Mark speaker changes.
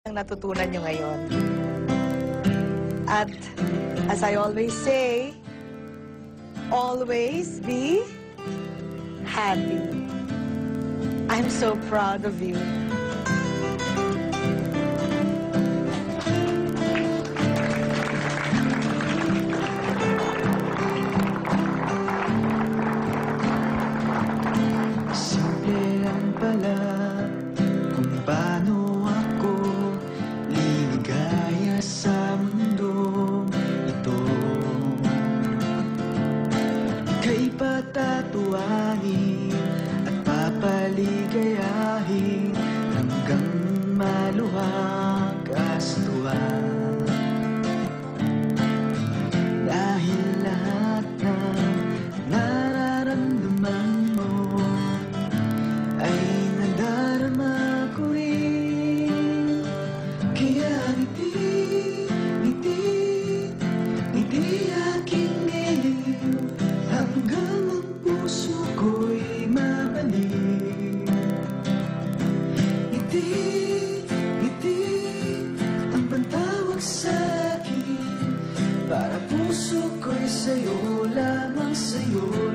Speaker 1: ang natutunan nyo ngayon. At as I always say, always be happy. I'm so proud of you.
Speaker 2: Simple lang pala kung paano ako liligaya sa mundong ito. Ika'y patatuanin at papaligayahin hanggang maluwag kastuhan. Dahil lahat ng nararamdaman mo ay nadarama ko rin. Kaya ngiti, ngiti, ngiti aking ngiliw hanggang ang puso ko'y mabalik. Ngiti, ngiti, ang pantawag sa'kin para puso ko'y sa'yo, lamang sa'yo